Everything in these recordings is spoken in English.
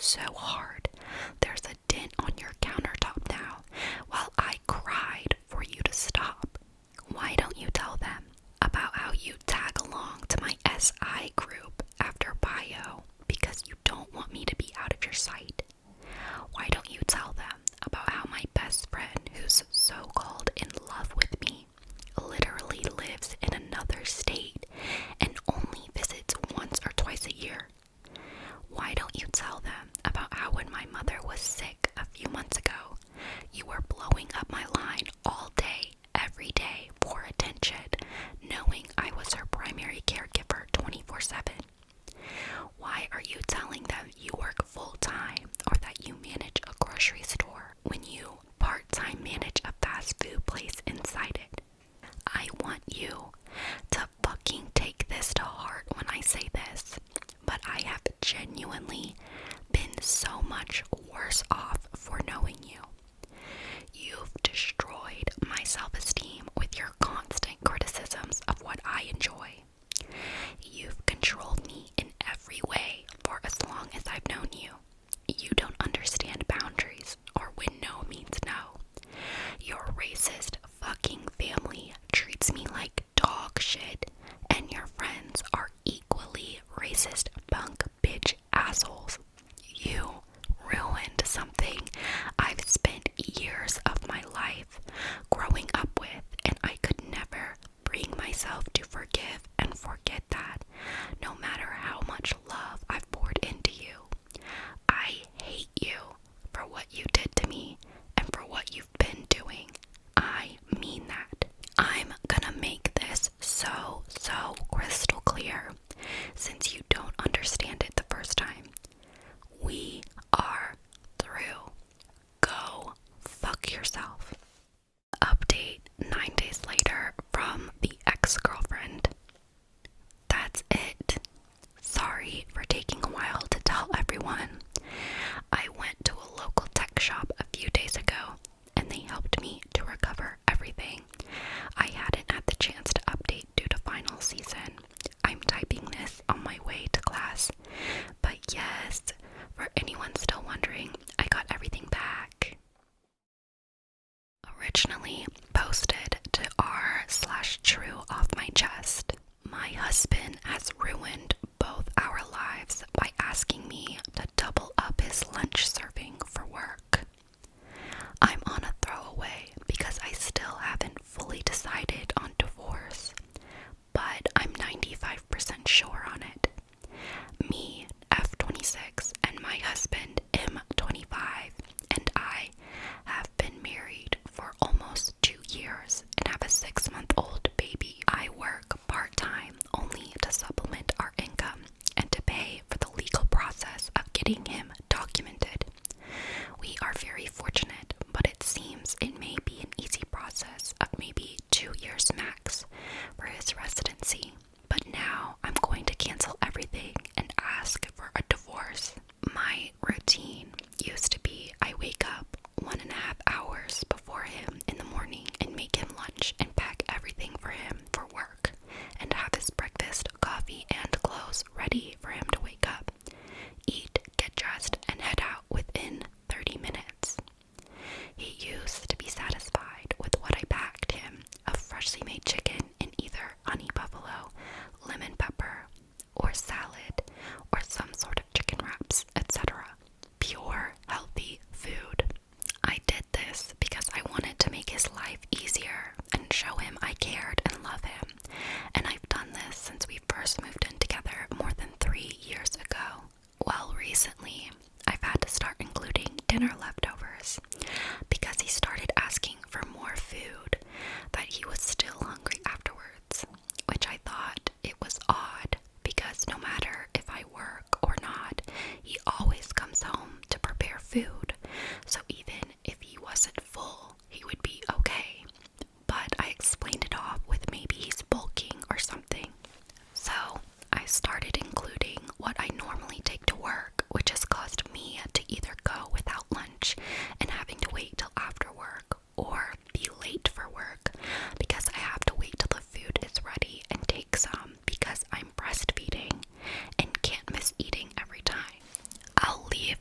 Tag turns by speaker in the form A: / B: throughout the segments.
A: so hard. There's a dent on your countertop now, while I cried for you to stop. Why don't you tell them about how you tag along to my SI group after bio because you don't want me to be out of your sight? Why don't you tell them about how my best friend, who's so-called in love with me, literally lives in another state and only visits once or twice a year? Why don't you tell them about how when my mother was sick a few months ago, you were blowing up my line all day, every day for attention, knowing I was her primary caregiver 24/7? Why are you telling them you work full-time or that you manage a grocery store when you part-time manage a fast food place inside it? I want you to fucking take this to heart when I say this, but I have genuinely been so much worse off for knowing you. You've destroyed my self-esteem with your constant criticisms of what I enjoy. You've controlled me in every way for as long as I've known you. You don't understand boundaries or when no means no. Your racist fucking family treats me like dog shit, and your friends are equally racist punk bitch assholes. You ruined something I've spent years of my life growing up with, and I could never bring myself to forgive and forget that, no matter how much love I've poured into you. I hate you for what you did to me and for what you've been doing. I mean that. I'm gonna make this so crystal clear, since you don't understand it the first time. We are through. Go fuck yourself. Update 9 days later from the ex-girlfriend. That's it. Sorry for taking a while to tell everyone. I went to a local tech shop a few days ago, and they helped me to recover everything. I hadn't had the chance to update due to final season. I'm typing this on my way to class. But yes, for anyone still wondering, I got everything back. Originally posted to r/true off my chest. My husband has ruined both our lives by asking me to double up his lunch serving for work. I'm on a throwaway because I still haven't fully decided on divorce, but I'm 95% sure on it. Me, F26, and my husband, M25, and I have been married for almost 2 years and have a 6-month-old baby. I work part-time only to supplement our income and to pay for the legal process of getting him documented. We are very fortunate, but it seems it may be an easy process of maybe 2 years max for his residency. But now I'm going to cancel everything and ask for a divorce. My routine used to be I wake up 1.5 hours before him in the morning and make him lunch and pack everything for him for work and have his breakfast, coffee, and clothes ready for him to wake up, eat, get dressed, and head out within 30 minutes. He used to be satisfied with what I packed him of freshly made chicken in either honey buffalo, lemon pepper, or salad, or some sort of chicken wraps, etc. Pure, healthy food. I did this because I wanted to make his life easier and show him I cared and love him, and I've done this since we first moved in together more than 3 years ago. Well, recently, I've had to start including dinner leftovers because he started asking for more food, that he was still hungry afterwards, which I thought it was odd because no matter if I work or not, he always comes home to prepare food, so even if he wasn't full, he would be okay. But I explained it off with maybe he's bulking or something. So I started including what I normally take to work, which has caused me to either go without lunch and having to wait till after work, or be late for work because I have to wait till the food is ready and take some because I'm breastfeeding and can't miss eating every time. I'll leave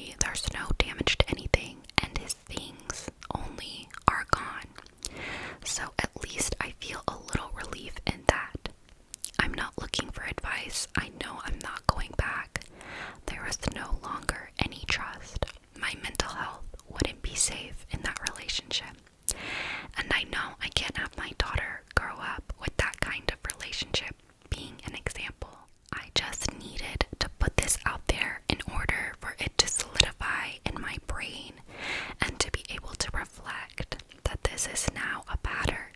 A: Thankfully, there's no damage to anything, and his things only are gone. So at least I feel a little relief in that. I'm not looking for advice. I know I'm not going back. There is no longer any trust. My mental health wouldn't be safe in that relationship. And I know I can't have my daughter grow up with that kind of relationship being an example. I just needed to put this out there in order for it to solidify in my brain and to be able to reflect that this is now a pattern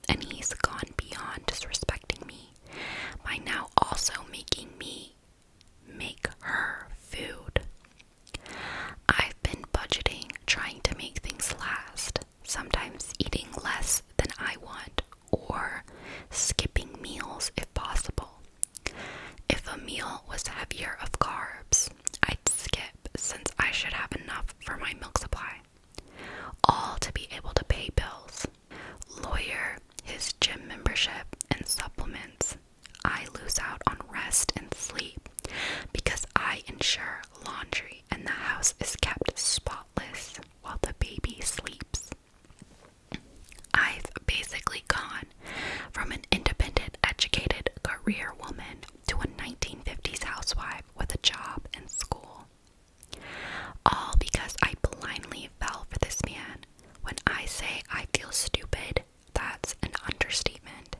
A: and he's gone beyond disrespecting me by now also making me make her food. I've been budgeting, trying to make things last, sometimes eating less than I want or skipping meals if possible. If a meal was heavier of carbs, I'd skip since I should have enough for my milk supply, all to be able to pay bills. Lawyer, his gym membership, and supplements. I lose out on rest and sleep because I ensure laundry and the house is kept spotless while the baby sleeps. I've basically gone from an independent, educated career woman to a 1950s housewife with a job and school. All because I blindly fell for this man. When I say I feel stupid, that's an understatement.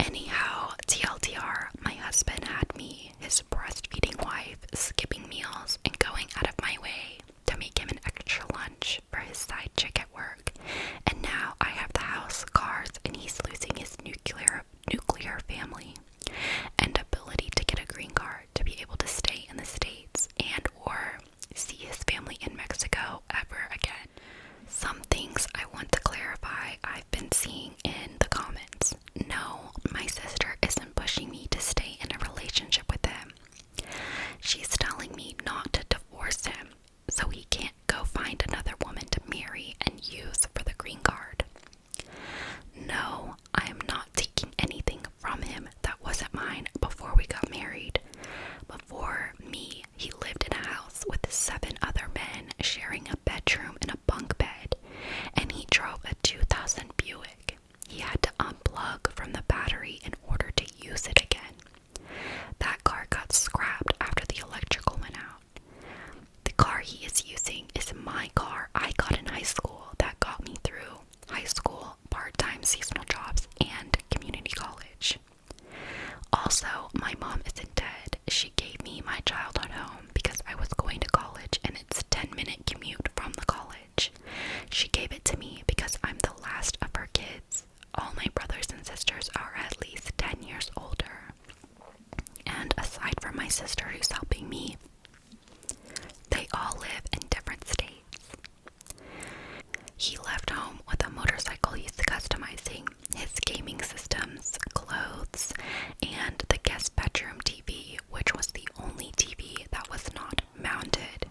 A: Anyhow, TLDR, my husband had me, his breastfeeding wife, skipping meals and going out of my way to make him an extra lunch for his side chick at work. And now I have the house, cars, and he's losing his nuclear family and ability to get a green card to be able to stay in the States and or see his family in Mexico ever again. Some things I want to clarify I've been seeing in the comments. No, my sister isn't pushing me to stay in a relationship with him. She's telling me not to divorce him so he can't go find another woman to marry and use for the green card. No, I am not taking anything from him that wasn't mine before we got married. Before me, he lived in a house with 7 other men sharing a bedroom and a bunk bed, and he drove a 2000 Buick. He had to unplug from the battery in order to use it again. That car got scrapped after the electrical went out. The car he is using is my car I got in high school that got me through high school, part-time seasonal jobs, and community college. Also, my mom isn't dead. She gave me my childhood home because I was going to college and it's a 10-minute commute from the college. She gave it to me because I'm the last of her kids. All my brothers and sisters are at least 10 years older. And aside from my sister who's helping me, they all live in different states. He left home with a motorcycle he's customizing, his gaming systems, clothes, and the guest bedroom TV, which was the only TV that was not mounted.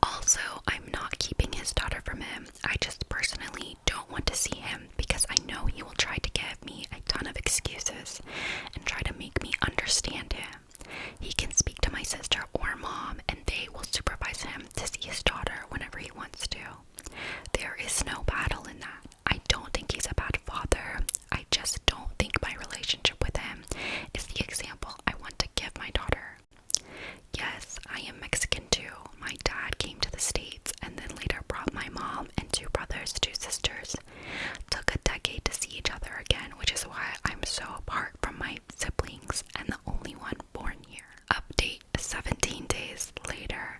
A: Also, I'm not keeping his daughter from him. I just personally don't want to see him because I know he will try to give me a ton of excuses and try to make me understand him. He can speak to my sister or mom and they will supervise him to see his daughter whenever he wants to. There is no battle in that. I don't think he's a bad father. I just don't think my relationship with him is the example I want to give my daughter. Yes, I am Mexican too. My dad came to the States and then later brought my mom and 2 brothers, 2 sisters. Took a decade to see each other again, which is why I'm so apart from my siblings and the only one born here. Update 17 days later.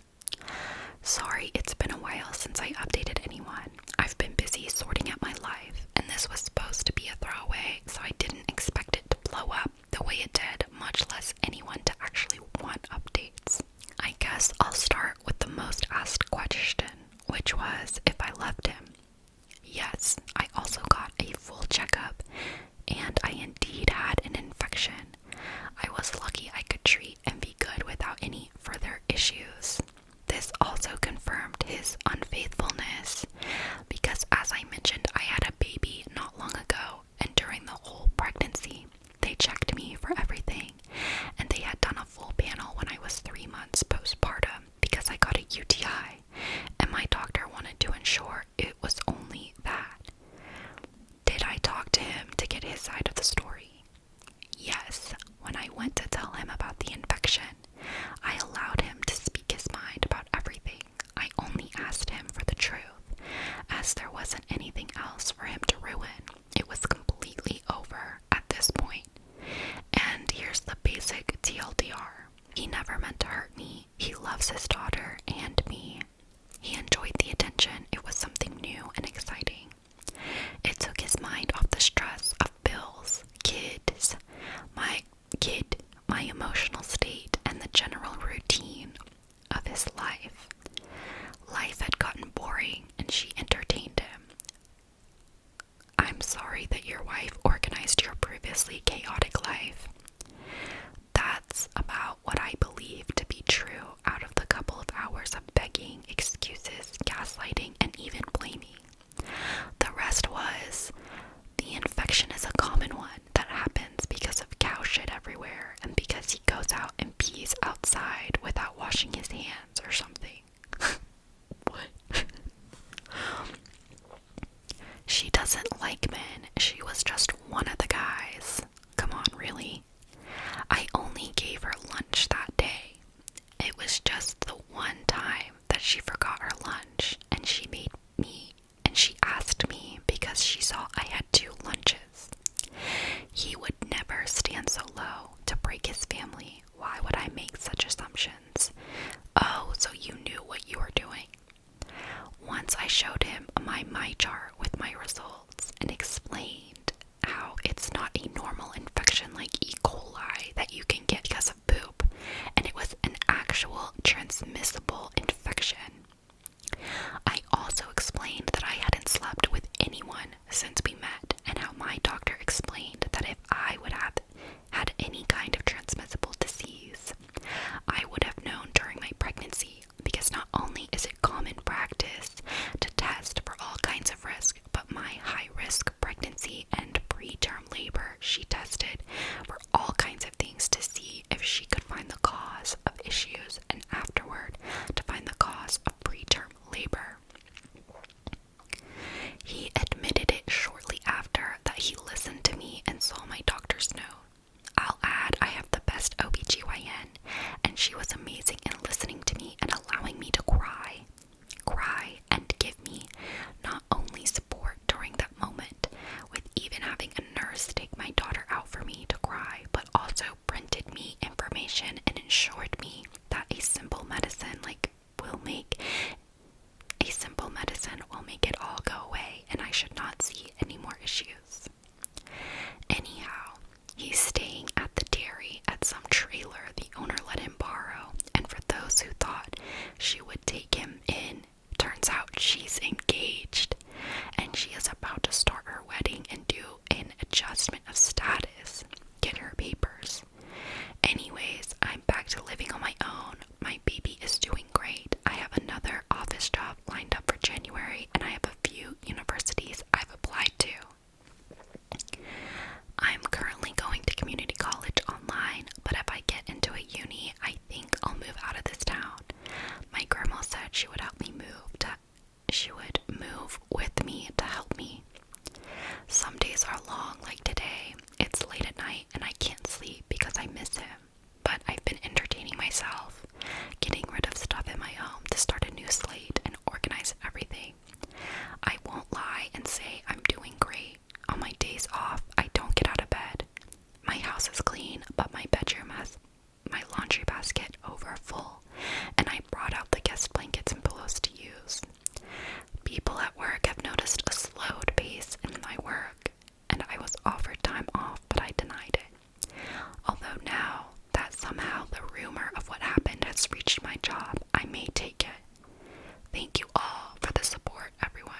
A: Sorry, it's been a while since I updated anyone. I've been busy sorting out my life, and this was supposed to be a throwaway, so I didn't expect it to blow up the way it did, much less anyone to actually want updates. I guess I'll start with the most asked question, which was if I loved him. Yes, I also got a full checkup, and I indeed had an infection. I was lucky I could treat and be good without any further issues. This also confirmed his unfaithfulness because, as I mentioned, I had a baby not long ago, and during the whole pregnancy, they checked me for everything, and they had done a full panel when I was 3 months postpartum. showed him my chart with my results and explained how it's not a normal infection like E. coli that you can get because of poop, and it was an actual transmissible infection. I also explained that I hadn't slept with anyone since we met, and how my doctor explained that if I would have had any kind of transmissible disease, I would have known during my pregnancy, because not only is it common practice to test for all kinds of risk, but my high-risk pregnancy and preterm labor, she tested for all kinds of things to see if she could find the cause of issues, and afterward to find the cause of preterm labor. He admitted it shortly after that he listened to me and saw my doctor's note. I'll add, I have the best OBGYN, and she was amazing in listening to me and allowing me to cry, and give me not only support during that moment, with even having a nurse take my daughter out for me to cry, but also printed me information and ensured me that a simple medicine will make it all go away, and I should not see any more issues. Anyhow, he's staying at the dairy at some trailer the owner let him borrow, and for those who thought she would take him in, turns out she's engaged, and she is about to start her wedding and do an adjustment of status, get her papers. Anyways, I'm back to living on my own. My baby is doing great. I have another office job lined up for January, and I have a few universities I've applied to. I'm currently going to community college online, but if I get into a uni, I think I'll move out of this town. My grandma said she would move with me to help me. Some days are long, like today. It's late at night and I can't sleep because I miss him. But I've been entertaining myself, getting rid of stuff in my home to start a new slate and organize everything. I won't lie and say I'm doing great. On my days off, I don't get out of bed. My house is clean, but my bedroom has my laundry basket over full, and I brought out the guest blankets and pillows to use. People at work have noticed a slowed pace in my work, and I was offered time off, but I denied it. Although now that somehow the rumor of what happened has reached my job, I may take it. Thank you all for the support, everyone.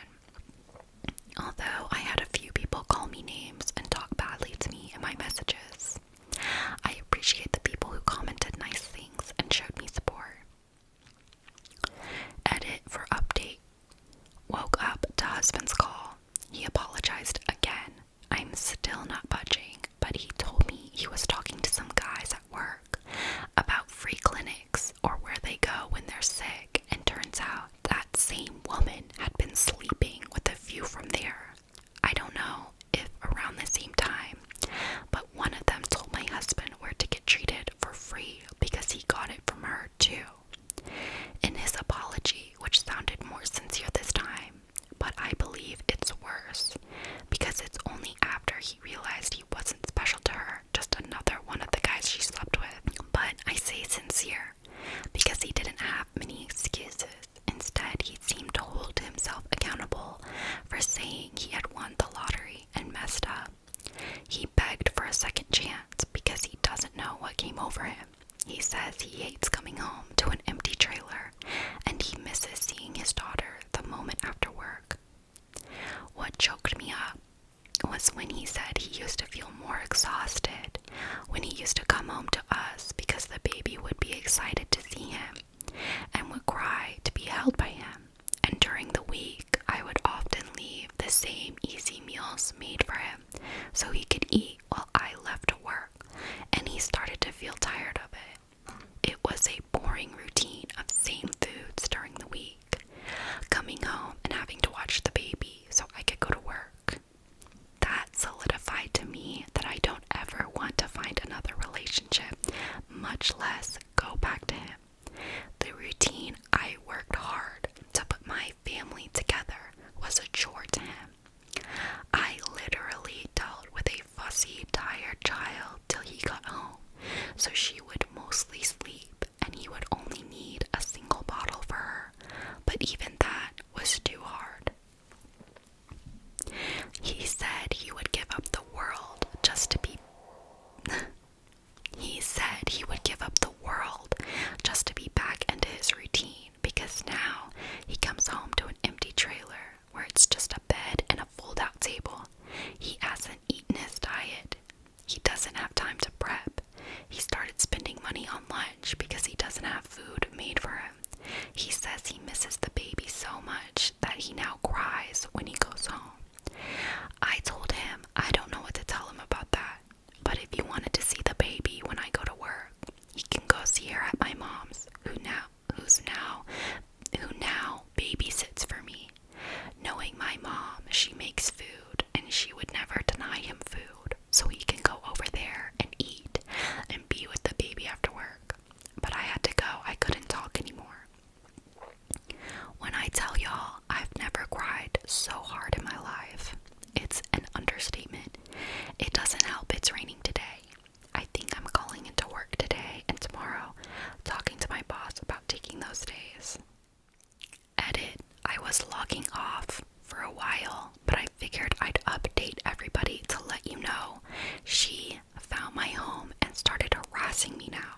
A: Although I had a few people call me names and talk badly to me in my messages, I appreciate the people who commented nice things and showed me support. Edit for update. Woke up to husband's call. He apologized again. I'm still not budging, but he told me he was talking to some guys at work about free clinics or where they go when they're sick, and turns out that same woman had been sleeping with a few from there. I don't know if around the same time, but one of them told my husband where to get treated for free because he got it from her too. In his apology, which sounded more sincere this time, but I believe it's worse, because it's only after he realized he wasn't special to her, just another one of the guys she slept with. But I say sincere, because he didn't have many excuses. Instead, he seemed to hold himself accountable for saying he had won the lottery and messed up. He begged for a second chance because he doesn't know what came over him. He says he hates coming home to an empty trailer babysits for me. Knowing my mom, she makes food and she would never deny him food, so he can go over there and eat and be with the baby after work. But I had to go, I couldn't talk anymore. When I tell y'all I've never cried so hard in my life, it's an understatement. It doesn't help it's raining today. I think I'm calling into work today and tomorrow, talking to my boss about taking those days. Edit, I was logging off for a while, but I figured I'd update everybody to let you know she found my home and started harassing me now.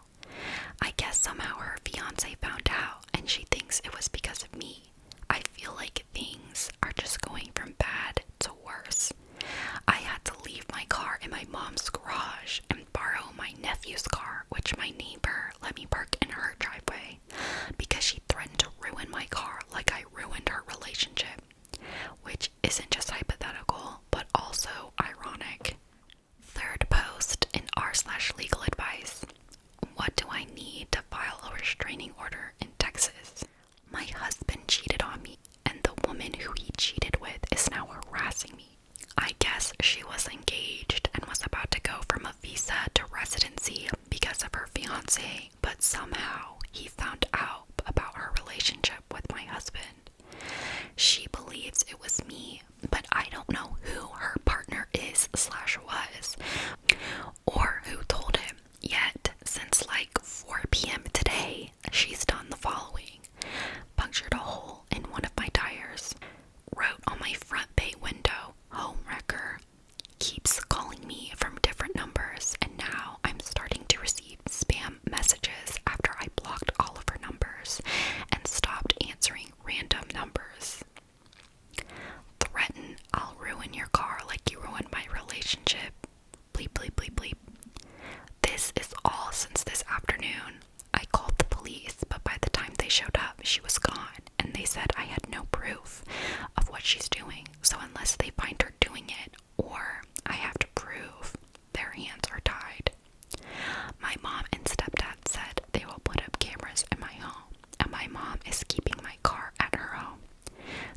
A: I guess somehow her fiance found out and she thinks it was because of me. I feel like things are just going from bad to worse. I had to leave my car in my mom's garage and borrow my nephew's car, which my neighbor let me park in her driveway, because she threatened to ruin my car like I ruined her relationship, which isn't just hypothetical, but also ironic. Third post in r/legal advice. What do I need to file a restraining order in Texas? My husband cheated on me, and the woman who he cheated with is now harassing me. I guess she was engaged and was about to go from a visa to residency because of her fiance, but somehow he found out about her relationship with my husband. She believes it was me, but I don't know who her partner is/was, or who told him. Yet, since like 4 p.m. today, she's done the following. Punctured a hole in one of my tires. Wrote on my front bay window, home wrecker. Keeps calling me from different numbers, and now I'm starting to receive spam messages after I blocked all of her numbers and stopped answering random numbers. Threaten I'll ruin your car like you ruined my relationship. Bleep, bleep, bleep, bleep. This is all since this afternoon. I called the police, but by the time they showed up, she was gone, and they said I had no proof of what she's doing, so unless they find her doing it, or I have to prove, their hands are tied. My mom and stepdad said they will put up cameras in my home, and my mom is keeping my car at her home.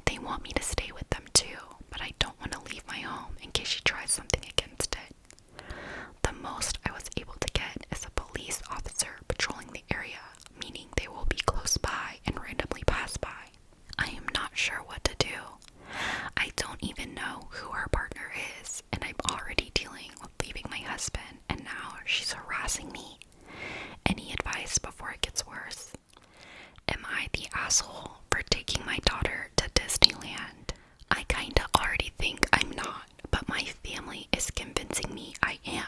A: They want me to stay with them too, but I don't want to leave my home in case she tries something against it. The most I was able to get is a police officer patrolling the area, meaning they will be close by and randomly pass by. I am not sure what to do. I don't even know who her partner is, and I'm already dealing with leaving my husband, and now she's harassing me. Any advice before it gets worse? Am I the asshole for taking my daughter to Disneyland? I kinda already think I'm not, but my family is convincing me I am.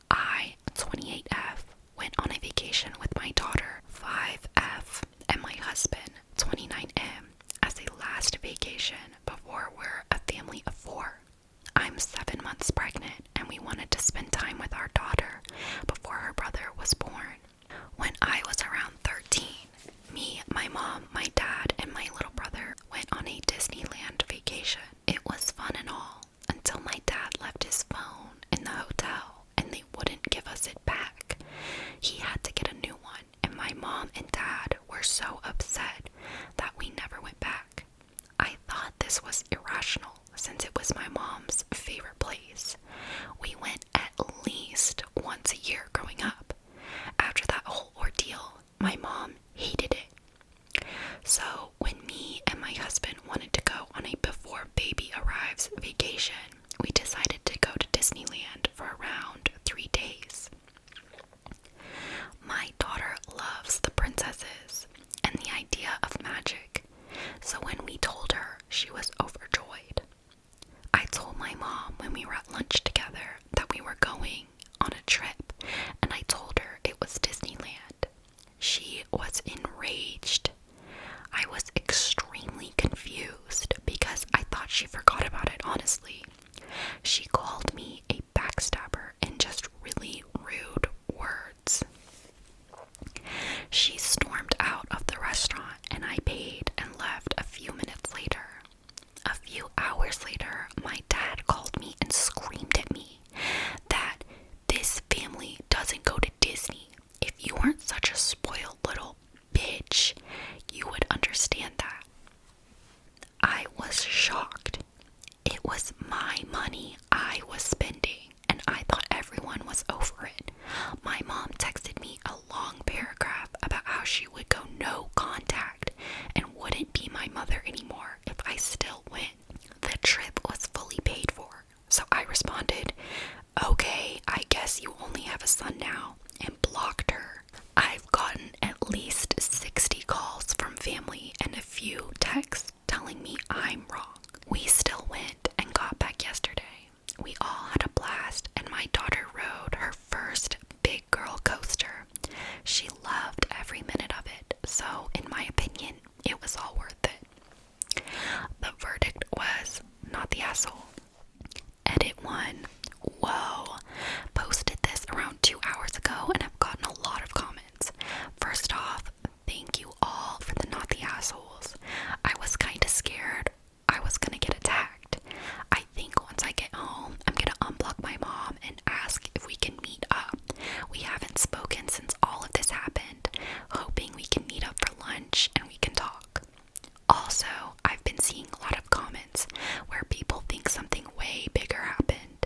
A: I, 28F, went on a vacation with my daughter, 5F, and my husband, 29M, as a last vacation before we're a family of 4. I'm 7 months pregnant, and we wanted to spend time with our daughter before her brother was born. When I was around 13, me, my mom, my dad, and my little brother went on a Disneyland vacation. It was fun and all, until my dad left his phone in the hotel and they wouldn't give us it back. He had to get a new one, and my mom and dad were so upset that we never went back. I thought this was irrational since it was my mom's favorite place. We went at least once a year growing up. After that whole ordeal, my mom hated it. So when me and my husband wanted to go on a before baby arrives vacation, we decided to go to Disneyland for around 3 days. My daughter loves the princesses and the idea of magic, so when we told her, she was overjoyed. I told my mom when we were at lunch together that we were going on a trip, and I told her it was Disneyland. She was enraged. I was extremely confused because I thought she forgot about it, honestly. She called me a backstabber in just really rude words. She stormed out of the restaurant and I paid and left a few minutes later. A few hours later, my dad called me and screamed at me that this family doesn't go to Disney. If you weren't such a spoiled little bitch, you would understand that. I was shocked. It was my money I was spending, and I thought everyone was over it. My mom texted me a long paragraph about how she would go no contact and wouldn't be my mother anymore if I still went. The trip was fully paid for, so I responded, "Okay, I guess you only have a son now," and blocked her. I've gotten at least 60 calls from family and a few texts telling me I'm wrong. We still went and got back yesterday. We all had a blast, and my daughter rode her first big girl coaster. She loved every minute of it, so in my opinion, it was all worth it. The verdict was not the asshole. Edit 1. Whoa. Posted this around 2 hours ago and have gotten a lot of comments. First off, thank you all for the not the assholes. I was kinda scared I was gonna get attacked. I think once I get home, I'm gonna unblock my mom and ask if we can meet up. We haven't spoken since all of this happened, hoping we can meet up for lunch and we can talk. Also, I've been seeing a lot of comments where people think something way bigger happened.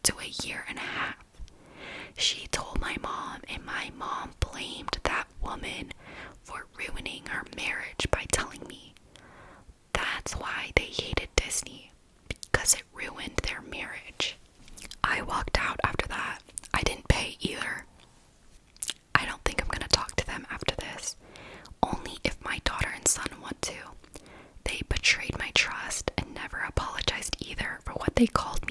A: to a year and a half. She told my mom, and my mom blamed that woman for ruining her marriage by telling me that's why they hated Disney, because it ruined their marriage. I walked out after that. I didn't pay either. I don't think I'm gonna talk to them after this. Only if my daughter and son want to. They betrayed my trust and never apologized either for what they called